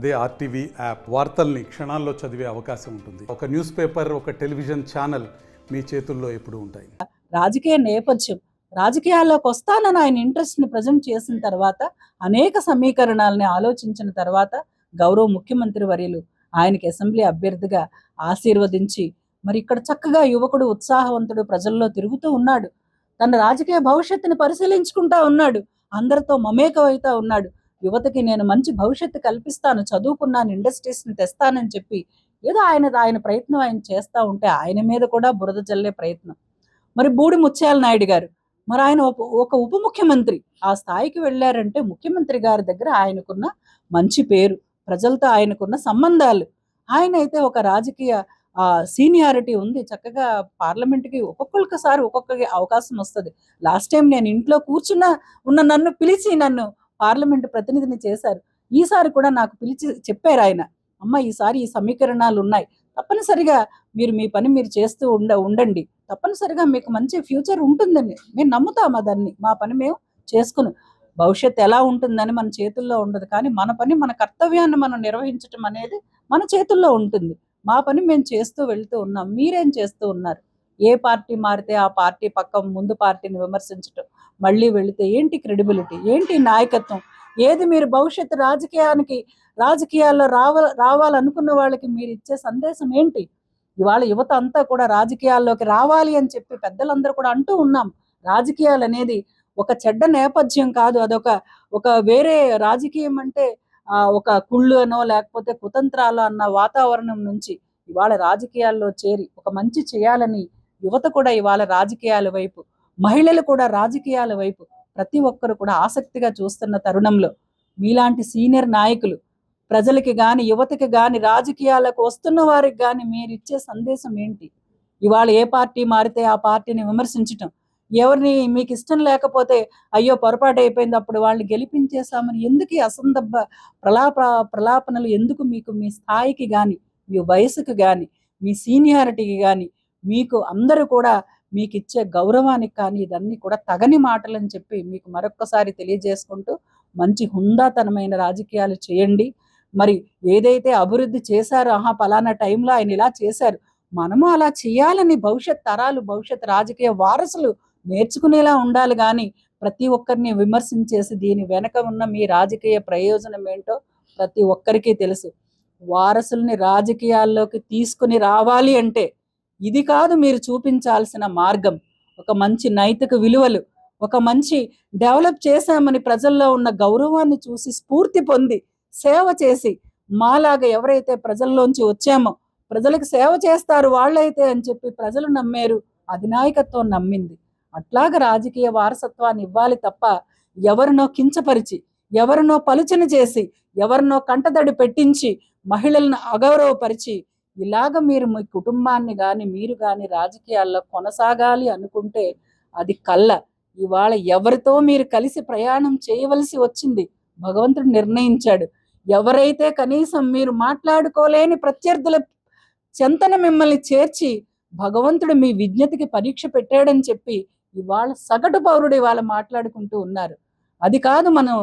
అదే RTV app వార్తల్ని క్షణాల్లో చదివే అవకాశం ఉంటుంది. ఒక న్యూస్ పేపర్, ఒక టెలివిజన్ ఛానల్ మీ చేతుల్లో ఎప్పుడూ ఉంటాయి. రాజకీయ నేపథ్యం, రాజకీయాల్లోకి వస్తానని ఆయన ఇంట్రెస్ట్ని ప్రజెంట్ చేసిన తర్వాత, అనేక సమీకరణాలని ఆలోచించిన తర్వాత గౌరవ ముఖ్యమంత్రి వర్యులు ఆయనకి అసెంబ్లీ అభ్యర్థిగా ఆశీర్వదించి, మరి ఇక్కడ చక్కగా యువకుడు, ఉత్సాహవంతుడు ప్రజల్లో తిరుగుతూ ఉన్నాడు. తన రాజకీయ భవిష్యత్తుని పరిశీలించుకుంటా ఉన్నాడు. అందరితో మమేకమవుతా ఉన్నాడు. యువతకి నేను మంచి భవిష్యత్తు కల్పిస్తాను, చదువుకున్నాను, ఇండస్ట్రీస్ని తెస్తానని చెప్పి ఏదో ఆయన ప్రయత్నం ఆయన చేస్తూ ఉంటే ఆయన మీద కూడా బురద జల్లే ప్రయత్నం. మరి బూడి ముత్యాల నాయుడు గారు, మరి ఆయన ఒక ఉప ముఖ్యమంత్రి ఆ స్థాయికి వెళ్ళారంటే ముఖ్యమంత్రి గారి దగ్గర ఆయనకున్న మంచి పేరు, ప్రజలతో ఆయనకున్న సంబంధాలు, ఆయన అయితే ఒక రాజకీయ సీనియారిటీ ఉంది. చక్కగా పార్లమెంట్కి ఒక్కొక్కసారి ఒక్కొక్క అవకాశం వస్తుంది. లాస్ట్ టైం నేను ఇంట్లో ఉన్న నన్ను పిలిచి నన్ను పార్లమెంట్ ప్రతినిధిని చేశారు. ఈసారి కూడా నాకు పిలిచి చెప్పారు ఆయన, అమ్మ ఈసారి ఈ సమీకరణాలు ఉన్నాయి, తప్పనిసరిగా మీరు మీ పని మీరు చేస్తూ ఉండండి, తప్పనిసరిగా మీకు మంచి ఫ్యూచర్ ఉంటుందని మేము నమ్ముతాము. దాన్ని మా పని మేము చేసుకుని, భవిష్యత్తు ఎలా ఉంటుందని మన చేతుల్లో ఉండదు, కానీ మన పని, మన కర్తవ్యాన్ని మనం నిర్వహించడం అనేది మన చేతుల్లో ఉంటుంది. మా పని మేము చేస్తూ వెళ్తూ ఉన్నాం. మీరేం చేస్తూ ఉన్నారు? ఏ పార్టీ మారితే ఆ పార్టీ పక్క ముందు పార్టీని విమర్శించటం, మళ్ళీ వెళితే ఏంటి క్రెడిబిలిటీ, ఏంటి నాయకత్వం, ఏది మీరు భవిష్యత్తు రాజకీయాల్లో రావాలనుకున్న వాళ్ళకి మీరు ఇచ్చే సందేశం ఏంటి? ఇవాళ యువత అంతా కూడా రాజకీయాల్లోకి రావాలి అని చెప్పి పెద్దలందరూ కూడా అంటూ ఉన్నాం. రాజకీయాలు అనేది ఒక చెడ్డ నేపథ్యం కాదు, ఒక వేరే రాజకీయం అంటే ఒక కుళ్ళు అనో లేకపోతే కుతంత్రాలు అన్న వాతావరణం నుంచి ఇవాళ రాజకీయాల్లో చేరి ఒక మంచి చేయాలని యువత కూడా ఇవాళ రాజకీయాల వైపు, మహిళలు కూడా రాజకీయాల వైపు ప్రతి ఒక్కరు కూడా ఆసక్తిగా చూస్తున్న తరుణంలో మీలాంటి సీనియర్ నాయకులు ప్రజలకి కానీ, యువతకి కానీ, రాజకీయాలకు వస్తున్న వారికి కానీ మీరు ఇచ్చే సందేశం ఏంటి? ఇవాళ ఏ పార్టీ మారితే ఆ పార్టీని విమర్శించటం, ఎవరిని మీకు ఇష్టం లేకపోతే అయ్యో పొరపాటు అయిపోయింది అప్పుడు వాళ్ళని గెలిపించేశామని ఎందుకు ఈ అసందర్భ ప్రలాపనలు ఎందుకు? మీకు మీ స్థాయికి కానీ, మీ వయసుకు కానీ, మీ సీనియారిటీకి కానీ, మీకు అందరూ కూడా మీకు ఇచ్చే గౌరవానికి కానీ ఇదన్నీ కూడా తగని మాటలని చెప్పి మీకు మరొక్కసారి తెలియజేసుకుంటూ, మంచి హుందాతనమైన రాజకీయాలు చేయండి. మరి ఏదైతే అభివృద్ధి చేశారో, పలానా టైంలో ఆయన ఇలా చేశారు, మనము అలా చేయాలని భవిష్యత్ తరాలు, భవిష్యత్ రాజకీయ వారసులు నేర్చుకునేలా ఉండాలి. కానీ ప్రతి ఒక్కరిని విమర్శించేసి దీని వెనక ఉన్న మీ రాజకీయ ప్రయోజనం ఏంటో ప్రతి ఒక్కరికి తెలుసు. వారసుల్ని రాజకీయాల్లోకి తీసుకుని రావాలి అంటే ఇది కాదు మీరు చూపించాల్సిన మార్గం. ఒక మంచి నైతిక విలువలు, ఒక మంచి డెవలప్ చేశామని ప్రజల్లో ఉన్న గౌరవాన్ని చూసి స్ఫూర్తి పొంది సేవ చేసి, మాలాగా ఎవరైతే ప్రజల్లోంచి వచ్చామో ప్రజలకు సేవ చేస్తారు వాళ్ళైతే అని చెప్పి ప్రజలు నమ్మారు, అధినాయకత్వం నమ్మింది. అట్లాగా రాజకీయ వారసత్వాన్ని ఇవ్వాలి తప్ప ఎవరినో కించపరిచి, ఎవరినో పలుచన చేసి, ఎవరినో కంటతడి పెట్టించి, మహిళలను అగౌరవపరిచి ఇలాగ మీరు మీ కుటుంబాన్ని కానీ, మీరు కానీ రాజకీయాల్లో కొనసాగాలి అనుకుంటే అది కళ్ళ. ఇవాళ ఎవరితో మీరు కలిసి ప్రయాణం చేయవలసి వచ్చింది భగవంతుడు నిర్ణయించాడు. ఎవరైతే కనీసం మీరు మాట్లాడుకోలేని ప్రత్యర్థుల చెంతన మిమ్మల్ని చేర్చి భగవంతుడు మీ విజ్ఞతకి పరీక్ష పెట్టాడని చెప్పి ఇవాళ సగటు పౌరుడు ఇవాళ మాట్లాడుకుంటూ ఉన్నారు. అది కాదు మనం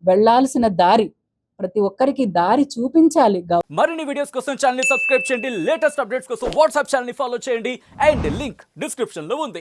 వెళ్ళాల్సిన దారి. ప్రతి ఒక్కరికి దారి చూపించాలి. మరిన్ని వీడియోస్ కోసం ఛానల్ ని సబ్స్క్రైబ్ చేయండి, లేటెస్ట్ అప్డేట్స్ కోసం వాట్సాప్ ఛానల్ ని ఫాలో చేయండి, అండ్ లింక్ డిస్క్రిప్షన్ లో ఉంది.